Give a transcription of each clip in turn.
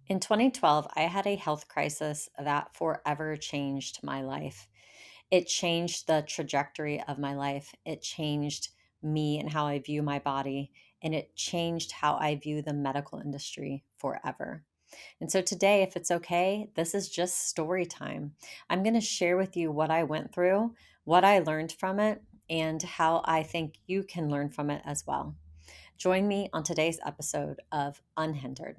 In 2012, I had a health crisis that forever changed my life. It changed the trajectory of my life. It changed me and how I view my body, and it changed how I view the medical industry forever. And so today, if it's okay, this is just story time. I'm going to share with you what I went through, what I learned from it, and how I think you can learn from it as well. Join me on today's episode of Unhindered.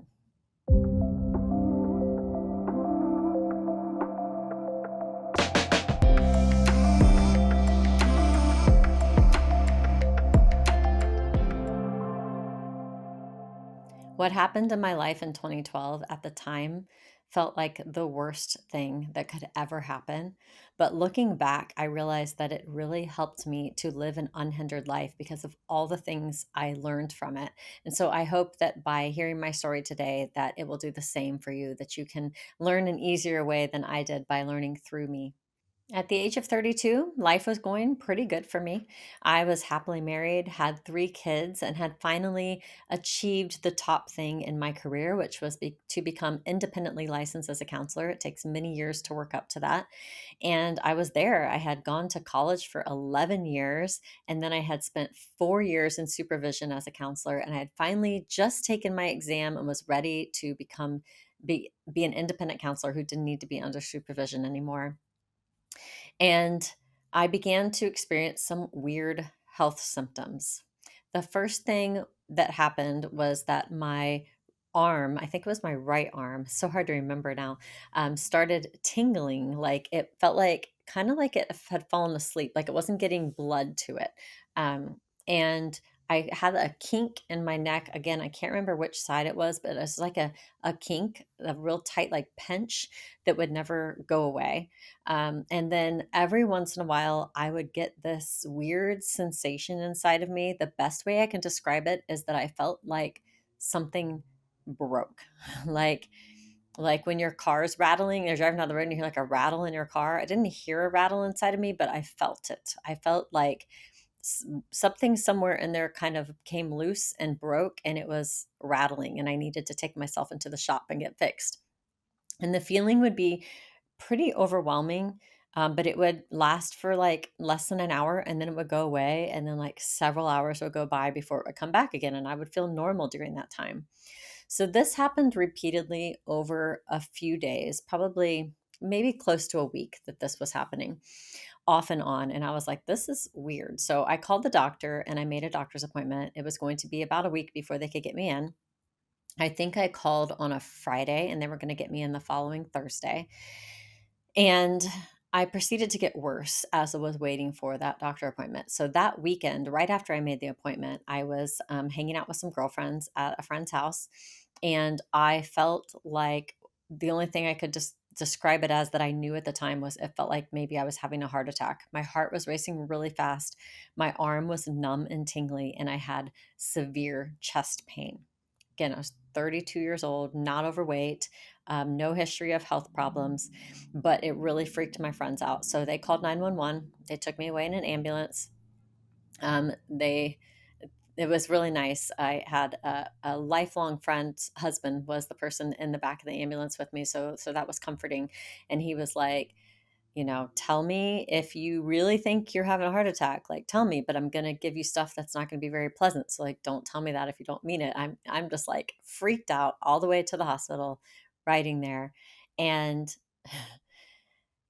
What happened in my life in 2012 at the time felt like the worst thing that could ever happen. But looking back, I realized that it really helped me to live an unhindered life because of all the things I learned from it. And so I hope that by hearing my story today that it will do the same for you, that you can learn an easier way than I did by learning through me. At the age of 32, life was going pretty good for me. I was happily married, had three kids, and had finally achieved the top thing in my career, which was to become independently licensed as a counselor. It takes many years to work up to that. And I was there. I had gone to college for 11 years, and then I had spent 4 years in supervision as a counselor. And I had finally just taken my exam and was ready to be an independent counselor who didn't need to be under supervision anymore. And I began to experience some weird health symptoms. The first thing that happened was that my arm, I think it was my right arm, so hard to remember now, started tingling. Like it felt like kind of like it had fallen asleep, like it wasn't getting blood to it. And I had a kink in my neck. Again, I can't remember which side it was, but it was like a kink, a real tight, like pinch that would never go away. And then every once in a while, I would get this weird sensation inside of me. The best way I can describe it is that I felt like something broke. like like when your car's rattling, you're driving down the road and you hear like a rattle in your car. I didn't hear a rattle inside of me, but I felt it. I felt like something somewhere in there kind of came loose and broke and it was rattling, and I needed to take myself into the shop and get fixed. And the feeling would be pretty overwhelming, but it would last for like less than an hour and then it would go away. And then like several hours would go by before it would come back again. And I would feel normal during that time. So this happened repeatedly over a few days, probably maybe close to a week that this was happening off and on. And I was like, this is weird. So I called the doctor and I made a doctor's appointment. It was going to be about a week before they could get me in. I think I called on a Friday and they were going to get me in the following Thursday. And I proceeded to get worse as I was waiting for that doctor appointment. So that weekend, right after I made the appointment, I was hanging out with some girlfriends at a friend's house. And I felt like the only thing I could just describe it as that I knew at the time was it felt like maybe I was having a heart attack. My heart was racing really fast. My arm was numb and tingly, and I had severe chest pain. Again, I was 32 years old, not overweight, no history of health problems, but it really freaked my friends out. So they called 911. They took me away in an ambulance. They It was really nice. I had a lifelong friend's husband was the person in the back of the ambulance with me, so that was comforting. And he was like, tell me if you really think you're having a heart attack. Like, tell me, but I'm going to give you stuff that's not going to be very pleasant. So, like, don't tell me that if you don't mean it. I'm just like freaked out all the way to the hospital, riding there, and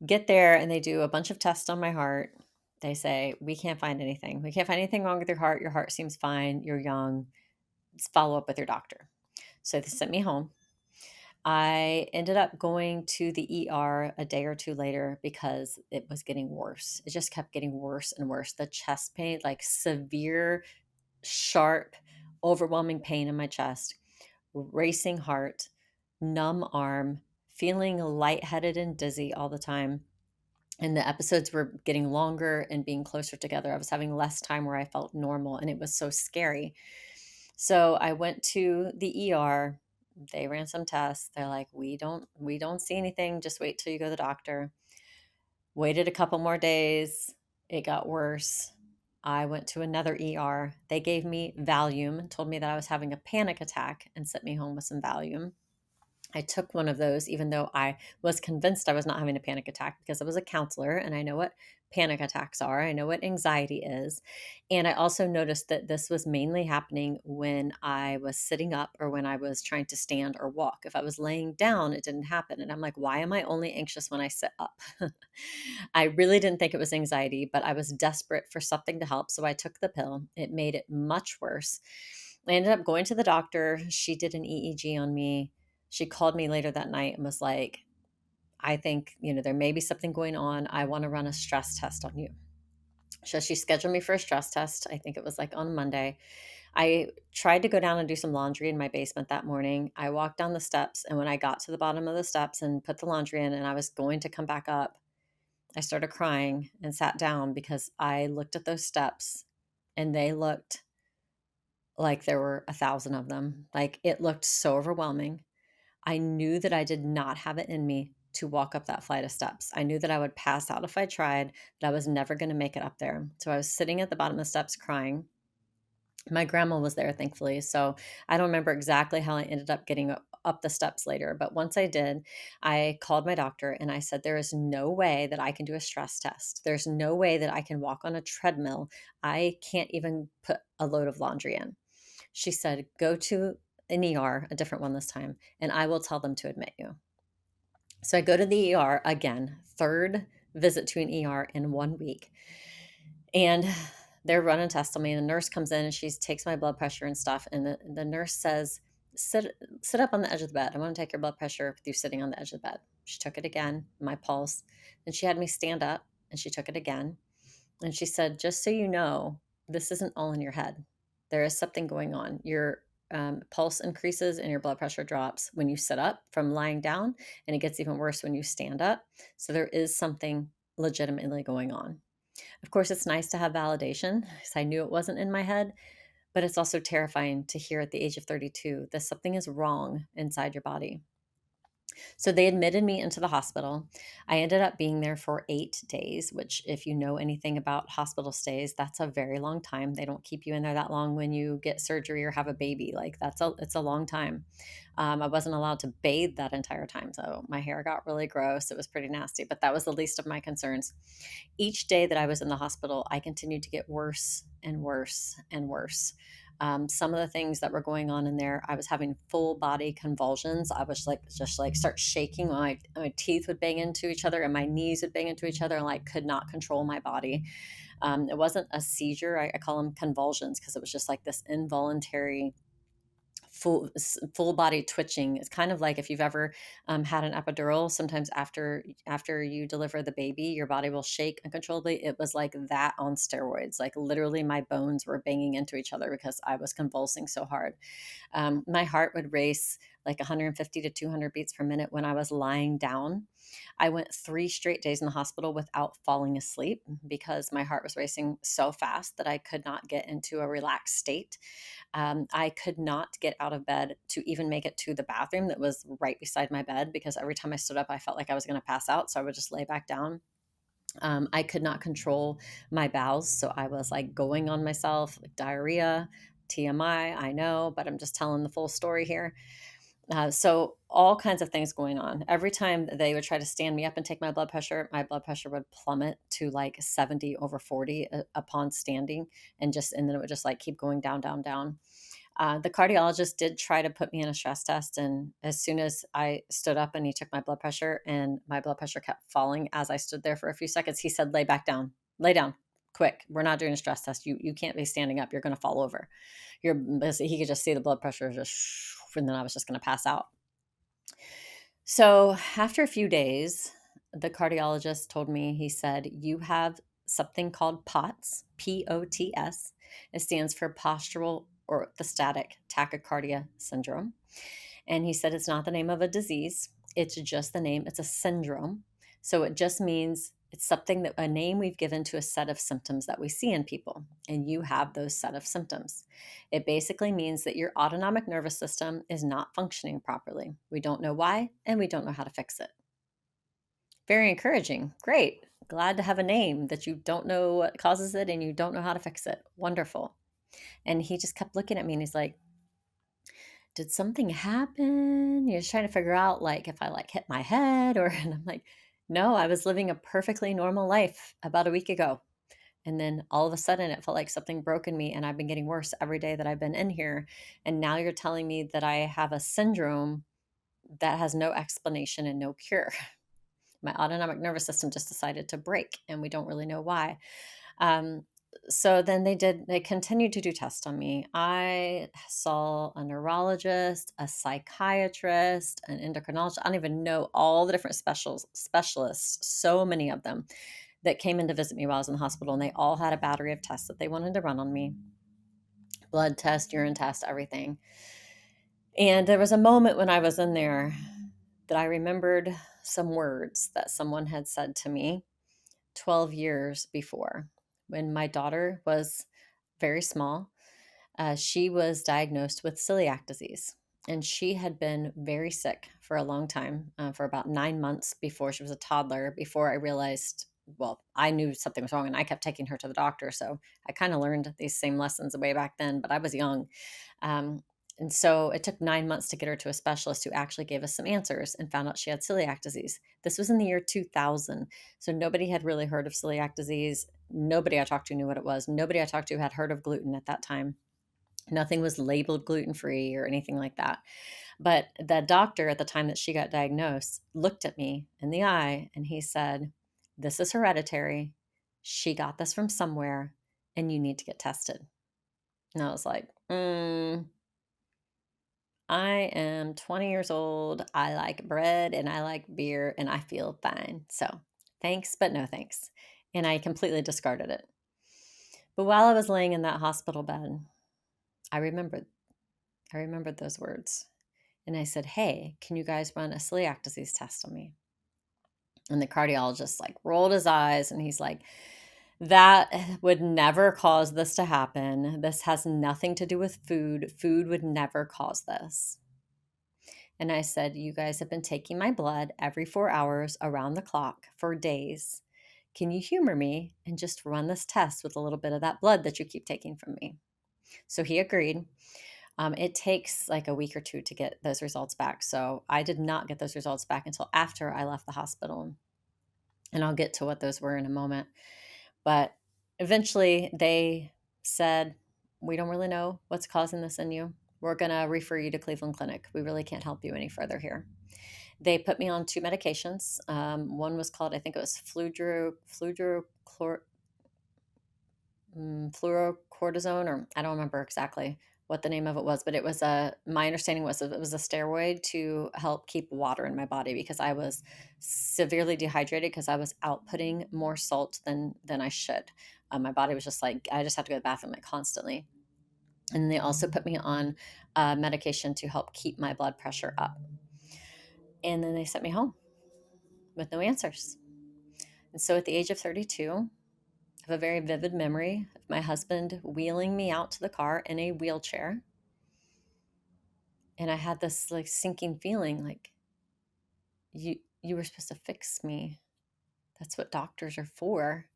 get there, and they do a bunch of tests on my heart. They say, we can't find anything. We can't find anything wrong with your heart. Your heart seems fine. You're young. Let's follow up with your doctor. So they sent me home. I ended up going to the ER a day or two later because it was getting worse. It just kept getting worse and worse. The chest pain, like severe, sharp, overwhelming pain in my chest, racing heart, numb arm, feeling lightheaded and dizzy all the time. And the episodes were getting longer and being closer together. I was having less time where I felt normal, and it was so scary. So I went to the ER. They ran some tests. They're like, we don't see anything. Just wait till you go to the doctor. Waited a couple more days. It got worse. I went to another ER. They gave me Valium, told me that I was having a panic attack, and sent me home with some Valium. I took one of those, even though I was convinced I was not having a panic attack because I was a counselor and I know what panic attacks are. I know what anxiety is. And I also noticed that this was mainly happening when I was sitting up or when I was trying to stand or walk. If I was laying down, it didn't happen. And I'm like, why am I only anxious when I sit up? I really didn't think it was anxiety, but I was desperate for something to help. So I took the pill. It made it much worse. I ended up going to the doctor. She did an EEG on me. She called me later that night and was like, I think, there may be something going on. I want to run a stress test on you. So she scheduled me for a stress test. I think it was like on Monday. I tried to go down and do some laundry in my basement that morning. I walked down the steps, and when I got to the bottom of the steps and put the laundry in and I was going to come back up, I started crying and sat down because I looked at those steps and they looked like there were 1,000 of them. Like it looked so overwhelming. I knew that I did not have it in me to walk up that flight of steps. I knew that I would pass out if I tried, that I was never going to make it up there. So I was sitting at the bottom of the steps crying. My grandma was there, thankfully. So I don't remember exactly how I ended up getting up the steps later. But once I did, I called my doctor and I said, there is no way that I can do a stress test. There's no way that I can walk on a treadmill. I can't even put a load of laundry in. She said, go to an ER, a different one this time, and I will tell them to admit you. So I go to the ER again, third visit to an ER in 1 week. And they're running tests on me. And the nurse comes in and she takes my blood pressure and stuff. And the nurse says, sit up on the edge of the bed. I want to take your blood pressure with you sitting on the edge of the bed. She took it again, my pulse. And she had me stand up and she took it again. And she said, just so you know, this isn't all in your head. There is something going on. Your pulse increases and your blood pressure drops when you sit up from lying down, and it gets even worse when you stand up. So there is something legitimately going on. Of course, it's nice to have validation because I knew it wasn't in my head, but it's also terrifying to hear at the age of 32 that something is wrong inside your body. So they admitted me into the hospital. I ended up being there for 8 days, which, if you know anything about hospital stays, that's a very long time. They don't keep you in there that long when you get surgery or have a baby. Like it's a long time. I wasn't allowed to bathe that entire time, so my hair got really gross. It was pretty nasty, but that was the least of my concerns. Each day that I was in the hospital, I continued to get worse and worse and worse. Some of the things that were going on in there, I was having full body convulsions. I was like, just like start shaking. My teeth would bang into each other and my knees would bang into each other and like could not control my body. It wasn't a seizure. I call them convulsions because it was just like this involuntary full body twitching. It's kind of like if you've ever had an epidural. Sometimes after you deliver the baby, your body will shake uncontrollably. It was like that on steroids. Like literally, my bones were banging into each other because I was convulsing so hard. My heart would race like 150 to 200 beats per minute when I was lying down. I went 3 straight days in the hospital without falling asleep because my heart was racing so fast that I could not get into a relaxed state. I could not get out of bed to even make it to the bathroom that was right beside my bed because every time I stood up, I felt like I was going to pass out. So I would just lay back down. I could not control my bowels. So I was like going on myself, like diarrhea, TMI, I know, but I'm just telling the full story here. So all kinds of things going on. Every time they would try to stand me up and take my blood pressure would plummet to like 70 over 40 upon standing, and then it would just like keep going down, down, down. The cardiologist did try to put me in a stress test, and as soon as I stood up and he took my blood pressure, and my blood pressure kept falling as I stood there for a few seconds, he said, "Lay back down, lay down, quick. We're not doing a stress test. You can't be standing up. You're going to fall over." He could just see the blood pressure just, and then I was just going to pass out. So after a few days, the cardiologist told me, he said, you have something called POTS, POTS. It stands for postural orthostatic tachycardia syndrome. And he said it's not the name of a disease, it's just the name, it's a syndrome. So it just means it's something that a name we've given to a set of symptoms that we see in people, and you have those set of symptoms. It basically means that your autonomic nervous system is not functioning properly. We don't know why, and we don't know how to fix it. Very encouraging. Great. Glad to have a name that you don't know what causes it and you don't know how to fix it. Wonderful. And he just kept looking at me and he's like, did something happen? You're just trying to figure out like if I like hit my head or, and I'm like, no, I was living a perfectly normal life about a week ago. And then all of a sudden it felt like something broke in me and I've been getting worse every day that I've been in here. And now you're telling me that I have a syndrome that has no explanation and no cure. My autonomic nervous system just decided to break and we don't really know why. Um, so then they continued to do tests on me. I saw a neurologist, a psychiatrist, an endocrinologist. I don't even know all the different specialists, so many of them that came in to visit me while I was in the hospital, and they all had a battery of tests that they wanted to run on me. Blood test, urine test, everything. And there was a moment when I was in there that I remembered some words that someone had said to me 12 years before when my daughter was very small. She was diagnosed with celiac disease, and she had been very sick for a long time, for about 9 months before she was a toddler, before I realized, well, I knew something was wrong and I kept taking her to the doctor. So I kind of learned these same lessons way back then, but I was young. Um, and so it took 9 months to get her to a specialist who actually gave us some answers and found out she had celiac disease. This was in the year 2000. So nobody had really heard of celiac disease. Nobody I talked to knew what it was. Nobody I talked to had heard of gluten at that time. Nothing was labeled gluten free or anything like that. But the doctor at the time that she got diagnosed looked at me in the eye and he said, "This is hereditary. She got this from somewhere and you need to get tested." And I was like, I am 20 years old. I like bread and I like beer and I feel fine. So thanks, but no thanks. And I completely discarded it. But while I was laying in that hospital bed, I remembered. I remembered those words. And I said, "Hey, can you guys run a celiac disease test on me?" And the cardiologist like rolled his eyes and he's like, "That would never cause this to happen. This has nothing to do with food. Food would never cause this." And I said, "You guys have been taking my blood every 4 hours around the clock for days. Can you humor me and just run this test with a little bit of that blood that you keep taking from me?" So he agreed. It takes like a week or two to get those results back. So I did not get those results back until after I left the hospital. And I'll get to what those were in a moment. But eventually they said, "We don't really know what's causing this in you. We're going to refer you to Cleveland Clinic. We really can't help you any further here." They put me on two medications. One was called, I think it was fluorocortisone, or I don't remember exactly what the name of it was, but it was my understanding was that it was a steroid to help keep water in my body because I was severely dehydrated because I was outputting more salt than I should. My body was just like, I just had to go to the bathroom like constantly. And they also put me on medication to help keep my blood pressure up. And then they sent me home with no answers. And so at the age of 32, I have a very vivid memory of my husband wheeling me out to the car in a wheelchair. And I had this like sinking feeling like, you were supposed to fix me. That's what doctors are for.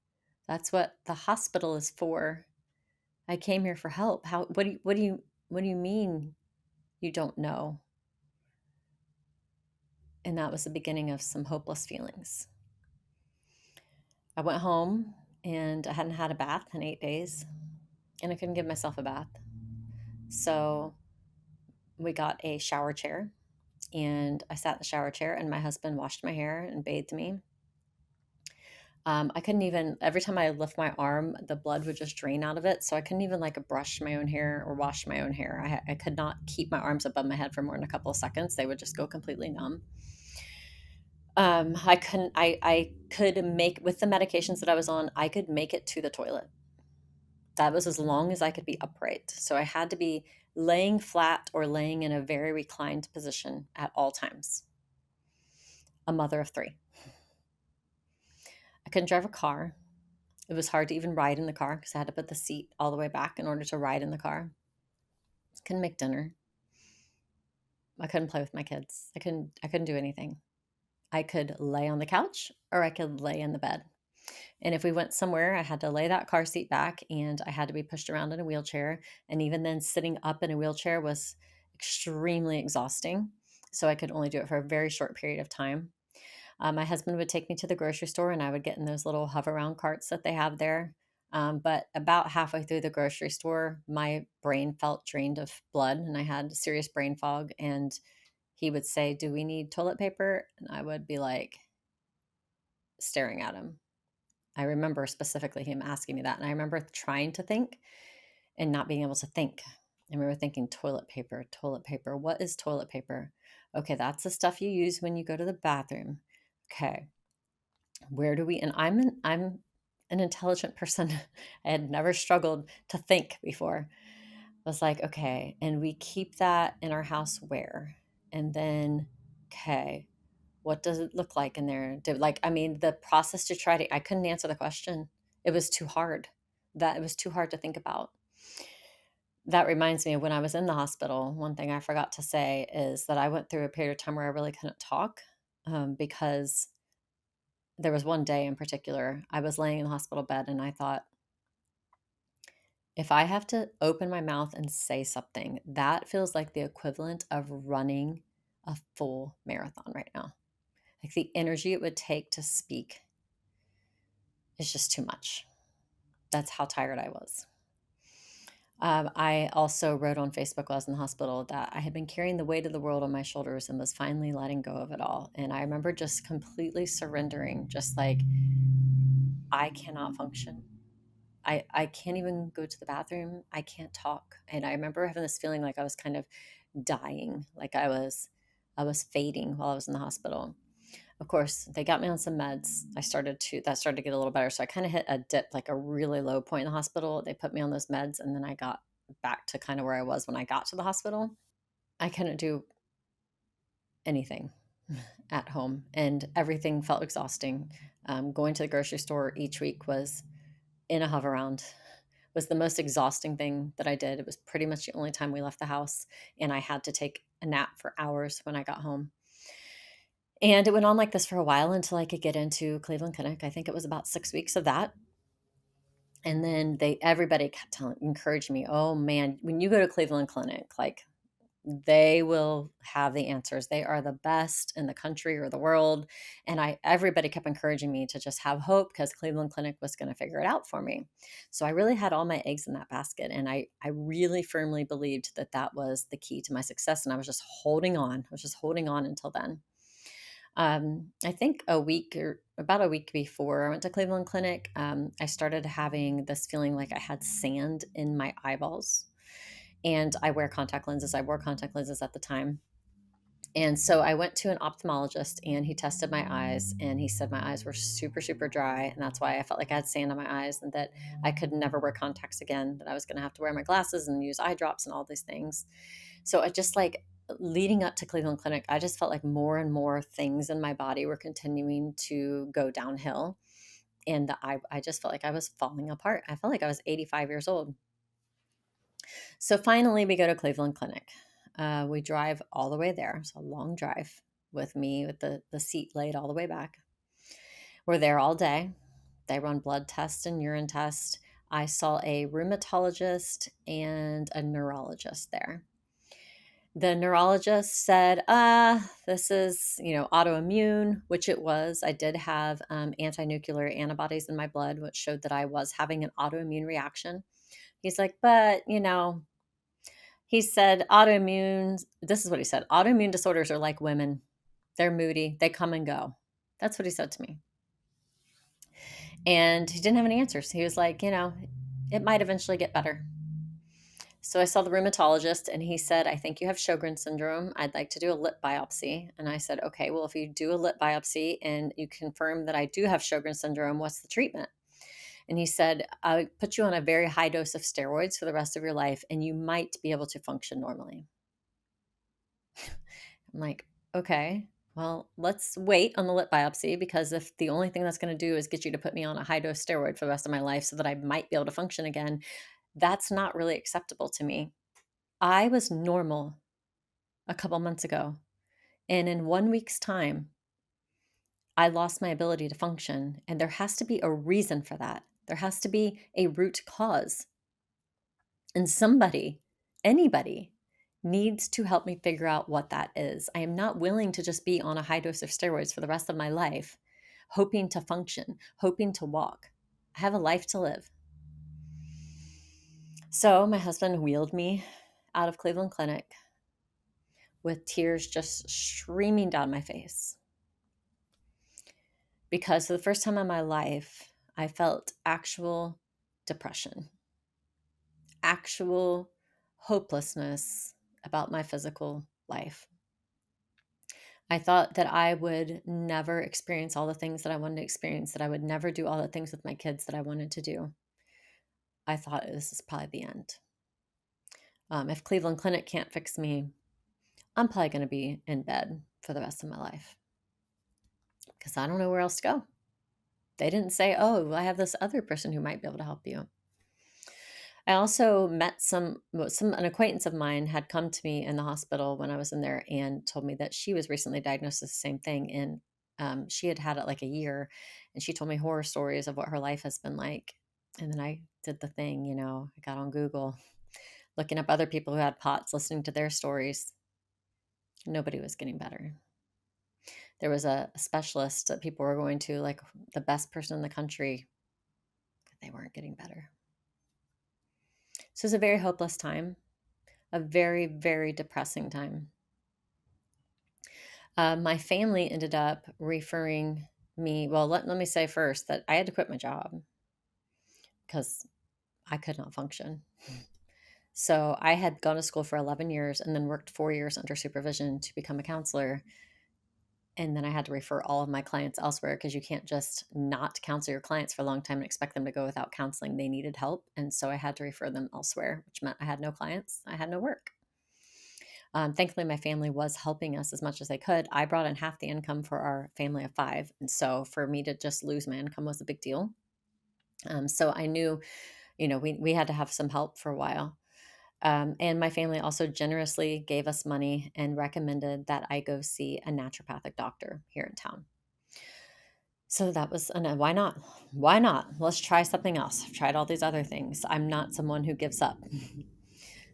That's what the hospital is for. I came here for help. What do you mean you don't know? And that was the beginning of some hopeless feelings. I went home and I hadn't had a bath in 8 days and I couldn't give myself a bath. So we got a shower chair and I sat in the shower chair and my husband washed my hair and bathed me. I couldn't even, every time I lift my arm, the blood would just drain out of it. So I couldn't even like brush my own hair or wash my own hair. I could not keep my arms above my head for more than a couple of seconds. They would just go completely numb. I could make, with the medications that I was on, I could make it to the toilet. That was as long as I could be upright. So I had to be laying flat or laying in a very reclined position at all times. A mother of three. I couldn't drive a car. It was hard to even ride in the car because I had to put the seat all the way back in order to ride in the car. Couldn't make dinner. I couldn't play with my kids. I couldn't do anything. I could lay on the couch or I could lay in the bed. And if we went somewhere, I had to lay that car seat back and I had to be pushed around in a wheelchair. And even then, sitting up in a wheelchair was extremely exhausting. So I could only do it for a very short period of time. My husband would take me to the grocery store and I would get in those little hover around carts that they have there. But about halfway through the grocery store, my brain felt drained of blood and I had serious brain fog. And he would say, "Do we need toilet paper?" And I would be like staring at him. I remember specifically him asking me that. And I remember trying to think and not being able to think. And we were thinking toilet paper, toilet paper. What is toilet paper? Okay, that's the stuff you use when you go to the bathroom. Okay, where do we? And I'm an intelligent person. I had never struggled to think before. I was like, okay, and we keep that in our house where? And then, okay, what does it look like in there? I mean, the process to try to, I couldn't answer the question. It was too hard. That it was too hard to think about. That reminds me of when I was in the hospital. One thing I forgot to say is that I went through a period of time where I really couldn't talk because there was one day in particular, I was laying in the hospital bed and I thought, if I have to open my mouth and say something, that feels like the equivalent of running a full marathon right now. Like the energy it would take to speak is just too much. That's how tired I was. I also wrote on Facebook while I was in the hospital that I had been carrying the weight of the world on my shoulders and was finally letting go of it all. And I remember just completely surrendering, just like, I cannot function. I can't even go to the bathroom. I can't talk. And I remember having this feeling like I was kind of dying, like I was fading while I was in the hospital. Of course, they got me on some meds. That started to get a little better. So I kind of hit a dip, like a really low point in the hospital. They put me on those meds and then I got back to kind of where I was when I got to the hospital. I couldn't do anything at home and everything felt exhausting. Going to the grocery store each week was in a hover round was the most exhausting thing that I did. It was pretty much the only time we left the house and I had to take a nap for hours when I got home. And it went on like this for a while until I could get into Cleveland Clinic. I think it was about 6 weeks of that. And then everybody kept encouraging me, oh man, when you go to Cleveland Clinic, like they will have the answers. They are the best in the country or the world. And everybody kept encouraging me to just have hope because Cleveland Clinic was going to figure it out for me. So I really had all my eggs in that basket. And I really firmly believed that that was the key to my success. And I was just holding on. I was just holding on until then. I think about a week before I went to Cleveland Clinic, I started having this feeling like I had sand in my eyeballs. And I wear contact lenses. I wore contact lenses at the time. And so I went to an ophthalmologist and he tested my eyes and he said my eyes were super, super dry. And that's why I felt like I had sand on my eyes and that I could never wear contacts again, that I was going to have to wear my glasses and use eye drops and all these things. So I just like leading up to Cleveland Clinic, I just felt like more and more things in my body were continuing to go downhill. And I just felt like I was falling apart. I felt like I was 85 years old. So finally, we go to Cleveland Clinic. We drive all the way there. It's a long drive with me with the seat laid all the way back. We're there all day. They run blood tests and urine tests. I saw a rheumatologist and a neurologist there. The neurologist said, this is, autoimmune, which it was. I did have anti-nuclear antibodies in my blood, which showed that I was having an autoimmune reaction. He's like, but, he said this is what he said, autoimmune disorders are like women. They're moody. They come and go. That's what he said to me. And he didn't have any answers. He was like, it might eventually get better. So I saw the rheumatologist and he said, I think you have Sjogren's syndrome. I'd like to do a lip biopsy. And I said, okay, well, if you do a lip biopsy and you confirm that I do have Sjogren's syndrome, what's the treatment? And he said, I'll put you on a very high dose of steroids for the rest of your life and you might be able to function normally. I'm like, okay, well, let's wait on the lip biopsy because if the only thing that's going to do is get you to put me on a high dose steroid for the rest of my life so that I might be able to function again, that's not really acceptable to me. I was normal a couple months ago, and in 1 week's time, I lost my ability to function, and there has to be a reason for that. There has to be a root cause. And anybody needs to help me figure out what that is. I am not willing to just be on a high dose of steroids for the rest of my life, hoping to function, hoping to walk. I have a life to live. So my husband wheeled me out of Cleveland Clinic with tears just streaming down my face, because for the first time in my life, I felt actual depression, actual hopelessness about my physical life. I thought that I would never experience all the things that I wanted to experience, that I would never do all the things with my kids that I wanted to do. I thought this is probably the end. If Cleveland Clinic can't fix me, I'm probably going to be in bed for the rest of my life because I don't know where else to go. They didn't say, oh, I have this other person who might be able to help you. I also met an acquaintance of mine had come to me in the hospital when I was in there and told me that she was recently diagnosed with the same thing. And she had had it like a year, and she told me horror stories of what her life has been like. And then I did the thing, I got on Google, looking up other people who had POTS, listening to their stories. Nobody was getting better. There was a specialist that people were going to, like the best person in the country. They weren't getting better. So it was a very hopeless time, a very, very depressing time. My family ended up referring me. Well, let me say first that I had to quit my job because I could not function. So I had gone to school for 11 years and then worked 4 years under supervision to become a counselor. And then I had to refer all of my clients elsewhere because you can't just not counsel your clients for a long time and expect them to go without counseling. They needed help. And so I had to refer them elsewhere, which meant I had no clients. I had no work. Thankfully, my family was helping us as much as they could. I brought in half the income for our family of 5. And so for me to just lose my income was a big deal. So I knew, we had to have some help for a while. And my family also generously gave us money and recommended that I go see a naturopathic doctor here in town. So that was, and why not? Why not? Let's try something else. I've tried all these other things. I'm not someone who gives up.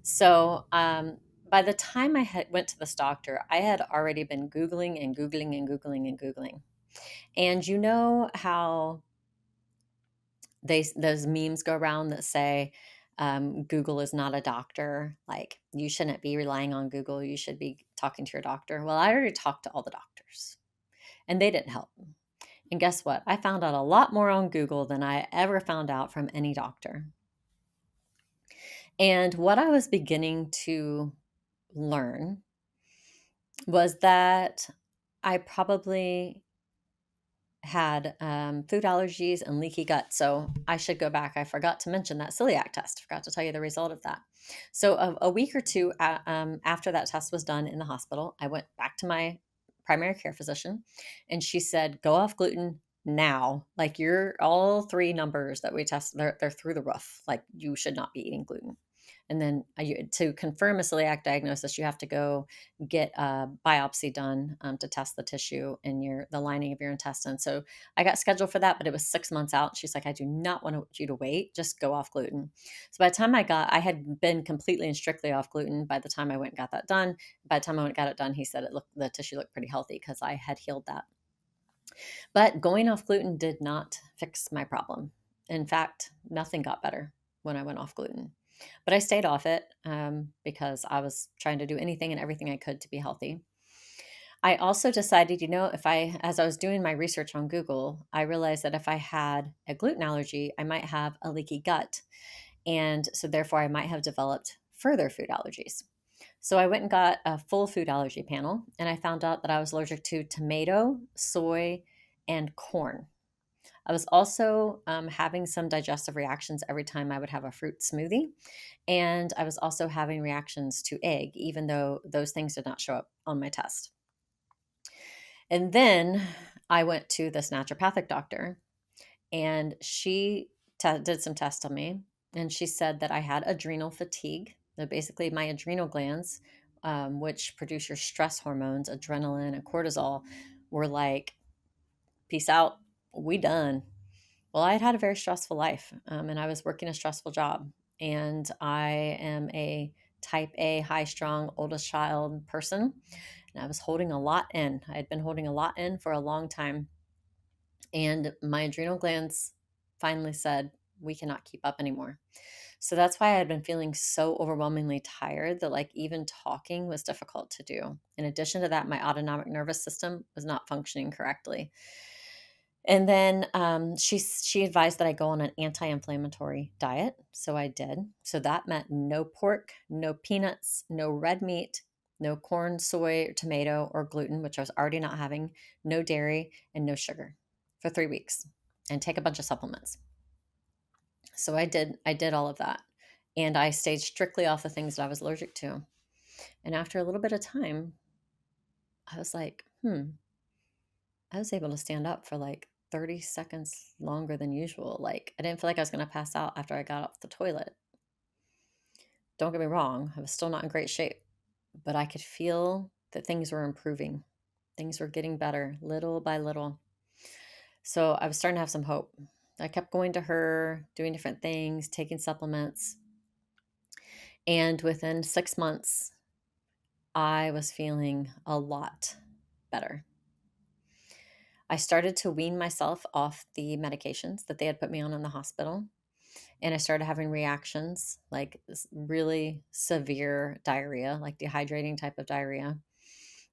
So by the time went to this doctor, I had already been Googling and Googling and Googling and Googling. And you know how those memes go around that say, Google is not a doctor. Like, you shouldn't be relying on Google. You should be talking to your doctor. Well, I already talked to all the doctors and they didn't help. And guess what? I found out a lot more on Google than I ever found out from any doctor. And what I was beginning to learn was that I probably had food allergies and leaky gut. So I should go back. I forgot to mention that celiac test. Forgot to tell you the result of that. So a week or two after that test was done in the hospital, I went back to my primary care physician, and she said, "Go off gluten now. Like, you're all 3 numbers that we test, they're through the roof. Like, you should not be eating gluten." And then to confirm a celiac diagnosis, you have to go get a biopsy done to test the tissue in the lining of your intestine. So I got scheduled for that, but it was 6 months out. She's like, "I do not want you to wait. Just go off gluten." So by the time I had been completely and strictly off gluten by the time I went and got that done. By the time I went and got it done, he said the tissue looked pretty healthy because I had healed that. But going off gluten did not fix my problem. In fact, nothing got better when I went off gluten. But I stayed off it because I was trying to do anything and everything I could to be healthy. I also decided, as I was doing my research on Google, I realized that if I had a gluten allergy, I might have a leaky gut. And so therefore, I might have developed further food allergies. So I went and got a full food allergy panel, and I found out that I was allergic to tomato, soy, and corn. I was also having some digestive reactions every time I would have a fruit smoothie. And I was also having reactions to egg, even though those things did not show up on my test. And then I went to this naturopathic doctor, and she did some tests on me. And she said that I had adrenal fatigue. That basically my adrenal glands, which produce your stress hormones, adrenaline and cortisol, were like, "Peace out, we done." Well, I had had a very stressful life, and I was working a stressful job. And I am a type A, high strung, oldest child person. And I was holding a lot in. I had been holding a lot in for a long time. And my adrenal glands finally said, we cannot keep up anymore. So that's why I had been feeling so overwhelmingly tired that like even talking was difficult to do. In addition to that, my autonomic nervous system was not functioning correctly. And then she advised that I go on an anti-inflammatory diet. So I did. So that meant no pork, no peanuts, no red meat, no corn, soy, tomato, or gluten, which I was already not having, no dairy, and no sugar for 3 weeks, and take a bunch of supplements. So I did all of that. And I stayed strictly off the things that I was allergic to. And after a little bit of time, I was like, I was able to stand up for like 30 seconds longer than usual. Like, I didn't feel like I was going to pass out after I got off the toilet. Don't get me wrong, I was still not in great shape, but I could feel that things were improving. Things were getting better little by little. So I was starting to have some hope. I kept going to her, doing different things, taking supplements. And within 6 months, I was feeling a lot better. I started to wean myself off the medications that they had put me on in the hospital. And I started having reactions like this really severe diarrhea, like dehydrating type of diarrhea.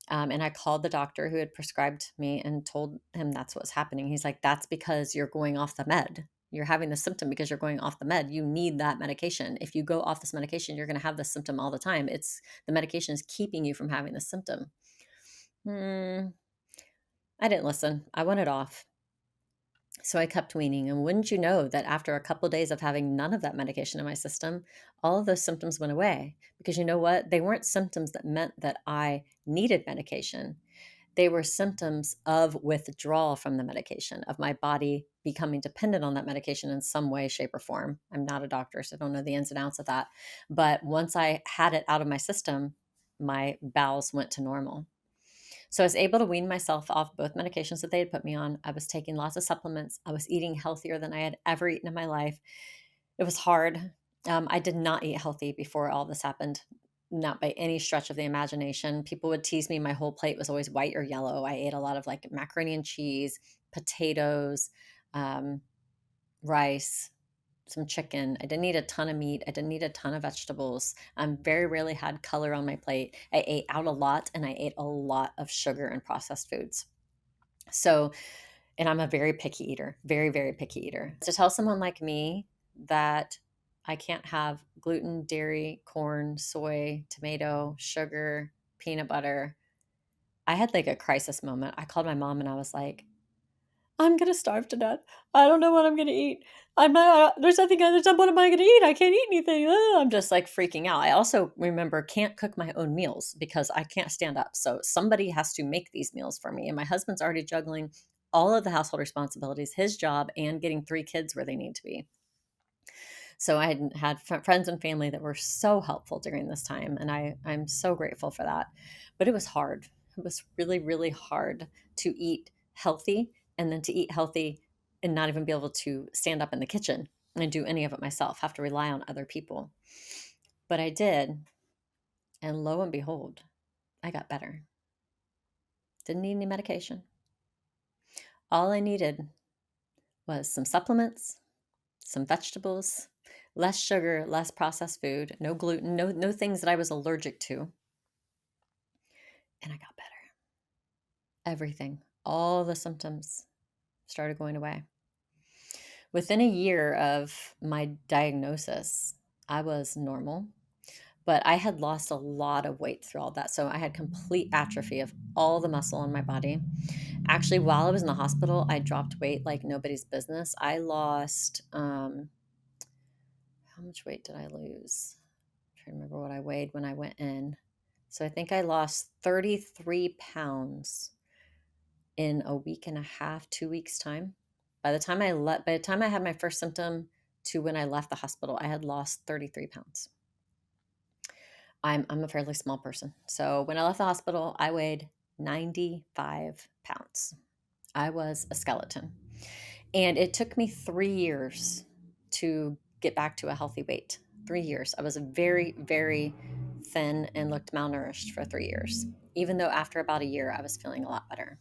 And I called the doctor who had prescribed me and told him that's what's happening. He's like, that's because you're going off the med. You're having the symptom because you're going off the med. You need that medication. If you go off this medication, you're going to have this symptom all the time. It's the medication is keeping you from having the symptom. I didn't listen. I went it off. So I kept weaning. And wouldn't you know that after a couple of days of having none of that medication in my system, all of those symptoms went away? Because you know what? They weren't symptoms that meant that I needed medication. They were symptoms of withdrawal from the medication, of my body becoming dependent on that medication in some way, shape, or form. I'm not a doctor, so I don't know the ins and outs of that. But once I had it out of my system, my bowels went to normal. So I was able to wean myself off both medications that they had put me on. I was taking lots of supplements. I was eating healthier than I had ever eaten in my life. It was hard. I did not eat healthy before all this happened, not by any stretch of the imagination. People would tease me. My whole plate was always white or yellow. I ate a lot of like macaroni and cheese, potatoes, um, rice, some chicken. I didn't eat a ton of meat. I didn't eat a ton of vegetables. Very rarely had color on my plate. I ate out a lot and I ate a lot of sugar and processed foods. So, and I'm a very picky eater, very, very picky eater. To tell someone like me that I can't have gluten, dairy, corn, soy, tomato, sugar, peanut butter, I had like a crisis moment. I called my mom and I was like, I'm gonna starve to death. I don't know what I'm gonna eat. I'm not. There's nothing. What am I gonna eat? I can't eat anything. I'm just like freaking out. I also remember can't cook my own meals because I can't stand up. So somebody has to make these meals for me. And my husband's already juggling all of the household responsibilities, his job, and getting 3 kids where they need to be. So I had friends and family that were so helpful during this time, and I'm so grateful for that. But it was hard. It was really, really hard to eat healthy and then to eat healthy and not even be able to stand up in the kitchen and do any of it myself, have to rely on other people. But I did, and lo and behold, I got better. Didn't need any medication. All I needed was some supplements, some vegetables, less sugar, less processed food, no gluten, no things that I was allergic to, and I got better. Everything, all the symptoms started going away. Within a year of my diagnosis, I was normal, but I had lost a lot of weight through all that. So I had complete atrophy of all the muscle in my body. Actually, while I was in the hospital, I dropped weight like nobody's business. I lost, how much weight did I lose? I'm trying to remember what I weighed when I went in. So I think I lost 33 pounds in a week and a half, 2 weeks time. By the time I had my first symptom to when I left the hospital, I had lost 33 pounds. I'm a fairly small person. So when I left the hospital, I weighed 95 pounds. I was a skeleton. And it took me 3 years to get back to a healthy weight. 3 years. I was very, very thin and looked malnourished for 3 years, even though after about a year, I was feeling a lot better.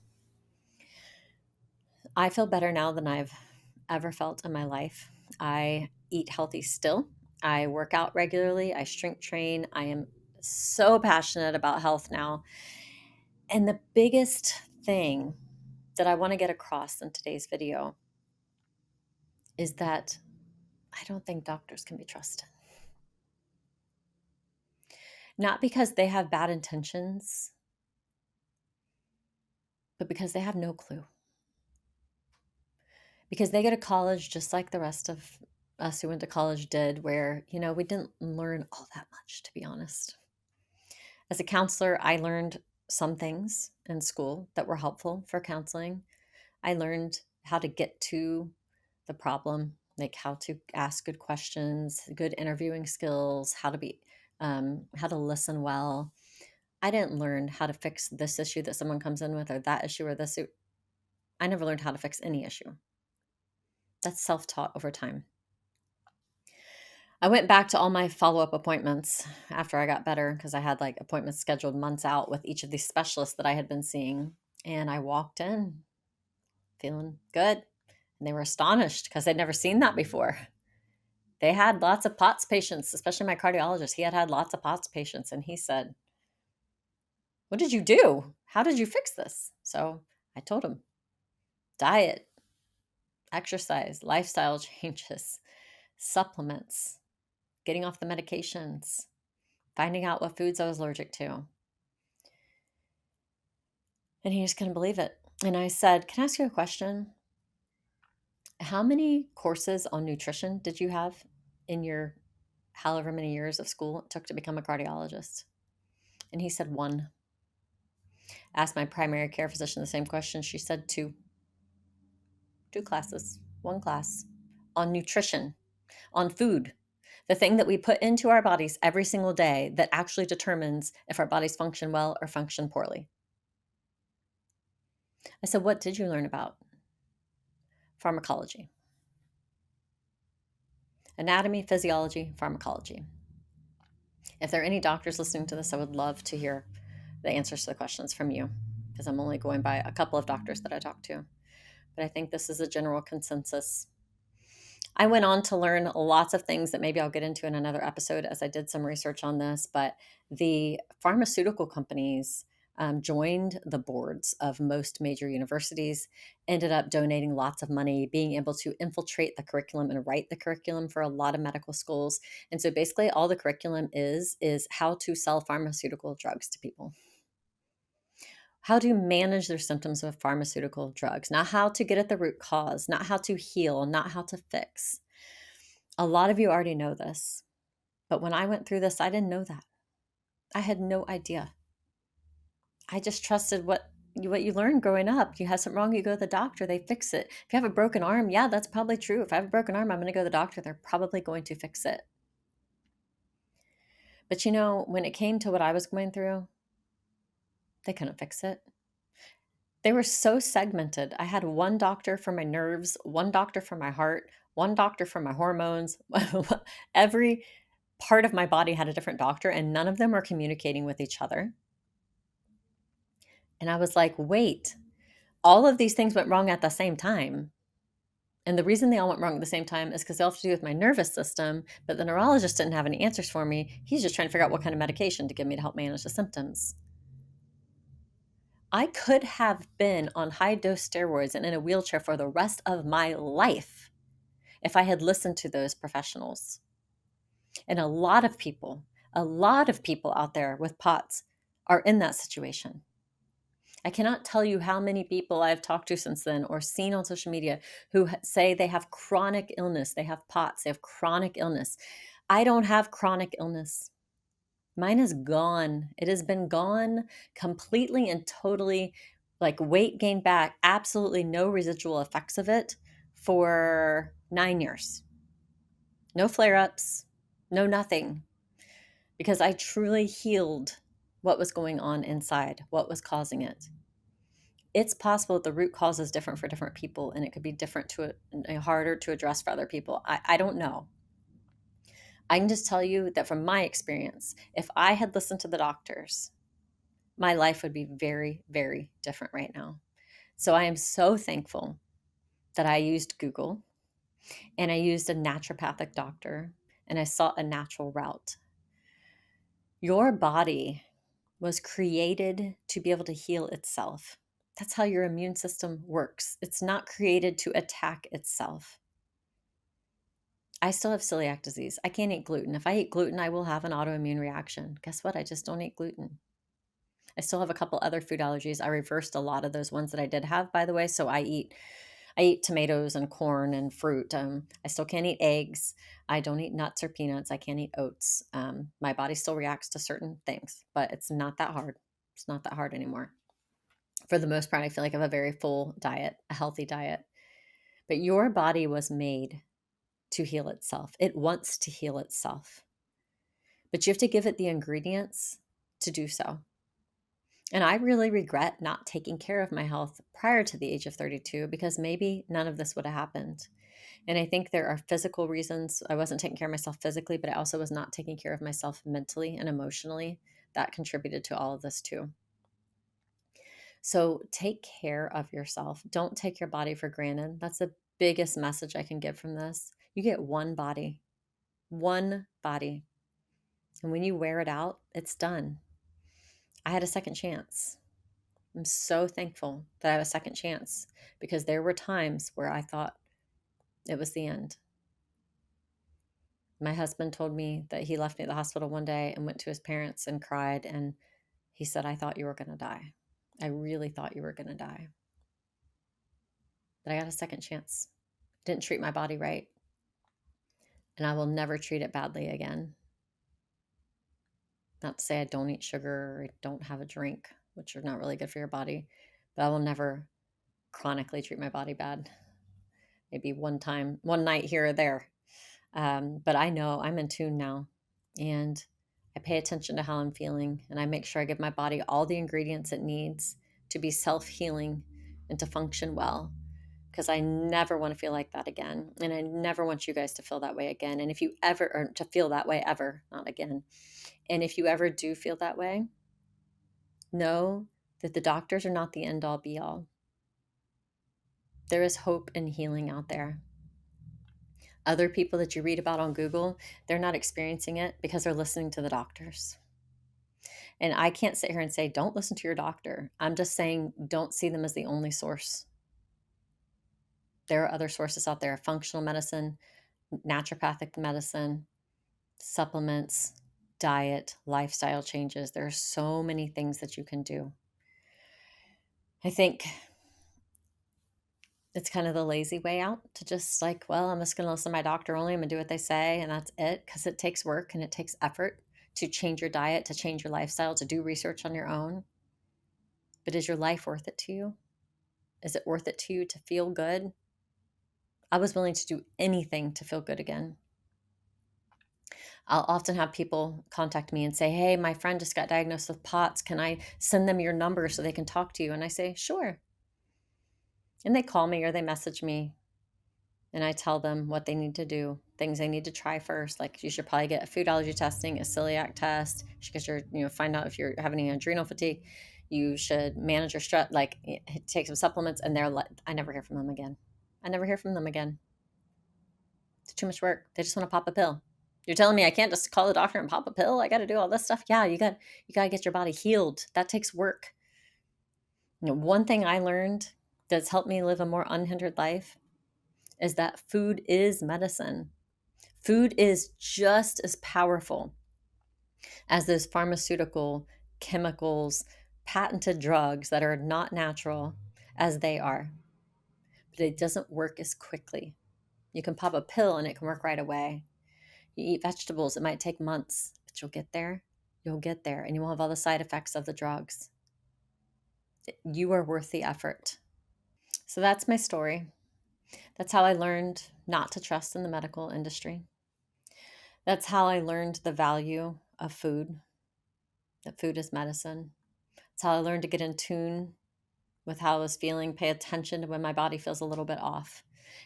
I feel better now than I've ever felt in my life. I eat healthy still. I work out regularly. I strength train. I am so passionate about health now. And the biggest thing that I want to get across in today's video is that I don't think doctors can be trusted. Not because they have bad intentions, but because they have no clue. Because they go to college just like the rest of us who went to college did, where, we didn't learn all that much, to be honest. As a counselor, I learned some things in school that were helpful for counseling. I learned how to get to the problem, like how to ask good questions, good interviewing skills, how to listen well. I didn't learn how to fix this issue that someone comes in with, or that issue, or this. I never learned how to fix any issue. That's self-taught over time. I went back to all my follow-up appointments after I got better because I had like appointments scheduled months out with each of these specialists that I had been seeing. And I walked in feeling good. And they were astonished because they'd never seen that before. They had lots of POTS patients, especially my cardiologist. He had lots of POTS patients. And he said, "What did you do? How did you fix this?" So I told him, diet, exercise, lifestyle changes, supplements, getting off the medications, finding out what foods I was allergic to. And he just couldn't believe it. And I said, "Can I ask you a question? How many courses on nutrition did you have in your however many years of school it took to become a cardiologist?" And he said, "One." Asked my primary care physician the same question. She said, two. Two classes, one class on nutrition, on food, the thing that we put into our bodies every single day that actually determines if our bodies function well or function poorly. I said, "What did you learn about?" Pharmacology. Anatomy, physiology, pharmacology. If there are any doctors listening to this, I would love to hear the answers to the questions from you, because I'm only going by a couple of doctors that I talked to. But I think this is a general consensus. I went on to learn lots of things that maybe I'll get into in another episode as I did some research on this. But the pharmaceutical companies joined the boards of most major universities, ended up donating lots of money, being able to infiltrate the curriculum and write the curriculum for a lot of medical schools. And so basically, all the curriculum is how to sell pharmaceutical drugs to people, how to manage their symptoms with pharmaceutical drugs, not how to get at the root cause, not how to heal, not how to fix. A lot of you already know this, but when I went through this, I didn't know that. I had no idea. I just trusted what you learned growing up. You have something wrong, you go to the doctor, they fix it. If you have a broken arm, yeah, that's probably true. If I have a broken arm, I'm going to go to the doctor, they're probably going to fix it. But when it came to what I was going through, they couldn't fix it. They were so segmented. I had one doctor for my nerves, one doctor for my heart, one doctor for my hormones. Every part of my body had a different doctor, and none of them were communicating with each other. And I was like, wait, all of these things went wrong at the same time. And the reason they all went wrong at the same time is because they all have to do with my nervous system. But the neurologist didn't have any answers for me. He's just trying to figure out what kind of medication to give me to help manage the symptoms. I could have been on high dose steroids and in a wheelchair for the rest of my life if I had listened to those professionals. And a lot of people out there with POTS are in that situation. I cannot tell you how many people I've talked to since then or seen on social media who say they have chronic illness. They have POTS, they have chronic illness. I don't have chronic illness. Mine is gone. It has been gone completely and totally, like weight gain back, absolutely no residual effects of it for 9 years. No flare ups, no nothing, because I truly healed what was going on inside, what was causing it. It's possible that the root cause is different for different people, and it could be different harder to address for other people. I don't know. I can just tell you that from my experience, if I had listened to the doctors, my life would be very, very different right now. So I am so thankful that I used Google and I used a naturopathic doctor and I sought a natural route. Your body was created to be able to heal itself. That's how your immune system works. It's not created to attack itself. I still have celiac disease. I can't eat gluten. If I eat gluten, I will have an autoimmune reaction. Guess what? I just don't eat gluten. I still have a couple other food allergies. I reversed a lot of those ones that I did have, by the way. So I eat tomatoes and corn and fruit. I still can't eat eggs. I don't eat nuts or peanuts. I can't eat oats. My body still reacts to certain things, but it's not that hard. It's not that hard anymore. For the most part, I feel like I have a very full diet, a healthy diet. But your body was made to heal itself. It wants to heal itself, but you have to give it the ingredients to do so. And I really regret not taking care of my health prior to the age of 32 because maybe none of this would have happened. And I think there are physical reasons. I wasn't taking care of myself physically, but I also was not taking care of myself mentally and emotionally. That contributed to all of this too. So take care of yourself. Don't take your body for granted. That's the biggest message I can give from this. You get one body, one body. And when you wear it out, it's done. I had a second chance. I'm so thankful that I have a second chance because there were times where I thought it was the end. My husband told me that he left me at the hospital one day and went to his parents and cried. And he said, I thought you were going to die. I really thought you were going to die. But I got a second chance. Didn't treat my body right. And I will never treat it badly again. Not to say I don't eat sugar or I don't have a drink, which are not really good for your body, but I will never chronically treat my body bad. Maybe one time, one night here or there. But I know I'm in tune now and I pay attention to how I'm feeling and I make sure I give my body all the ingredients it needs to be self healing and to function well because I never want to feel like that again. And I never want you guys to feel that way again. And if you ever, or to feel that way ever, not again. And if you ever do feel that way, know that the doctors are not the end all be all. There is hope and healing out there. Other people that you read about on Google, they're not experiencing it because they're listening to the doctors. And I can't sit here and say, don't listen to your doctor. I'm just saying, don't see them as the only source. There are other sources out there: functional medicine, naturopathic medicine, supplements, diet, lifestyle changes. There are so many things that you can do. I think it's kind of the lazy way out to just like, well, I'm just going to listen to my doctor only. I'm going to do what they say, and that's it. Because it takes work and it takes effort to change your diet, to change your lifestyle, to do research on your own. But is your life worth it to you? Is it worth it to you to feel good? I was willing to do anything to feel good again. I'll often have people contact me and say, hey, my friend just got diagnosed with POTS. Can I send them your number so they can talk to you? And I say, sure. And they call me or they message me and I tell them what they need to do, things they need to try first. Like you should probably get a food allergy testing, a celiac test, because find out if you're having any adrenal fatigue. You should manage your stress, like take some supplements. And they're like, I never hear from them again. I never hear from them again. It's too much work. They just want to pop a pill. You're telling me I can't just call the doctor and pop a pill? I got to do all this stuff. Yeah, you got to get your body healed. That takes work. One thing I learned that's helped me live a more unhindered life is that food is medicine. Food is just as powerful as those pharmaceutical chemicals, patented drugs that are not natural as they are. But it doesn't work as quickly. You can pop a pill and it can work right away. You eat vegetables, it might take months, but you'll get there. You'll get there and you won't have all the side effects of the drugs. You are worth the effort. So that's my story. That's how I learned not to trust in the medical industry. That's how I learned the value of food, that food is medicine. That's how I learned to get in tune with how I was feeling, pay attention to when my body feels a little bit off.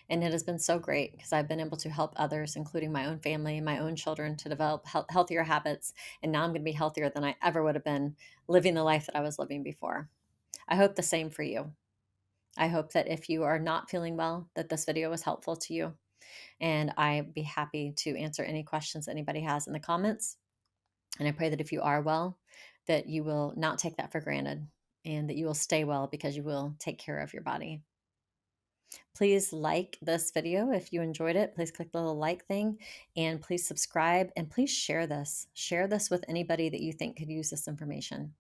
And it has been so great because I've been able to help others, including my own family, my own children, to develop healthier habits. And now I'm going to be healthier than I ever would have been living the life that I was living before. I hope the same for you. I hope that if you are not feeling well, that this video was helpful to you. And I'd be happy to answer any questions anybody has in the comments. And I pray that if you are well, that you will not take that for granted and that you will stay well because you will take care of your body. Please like this video if you enjoyed it. Please click the little like thing and please subscribe and please share this. Share this with anybody that you think could use this information.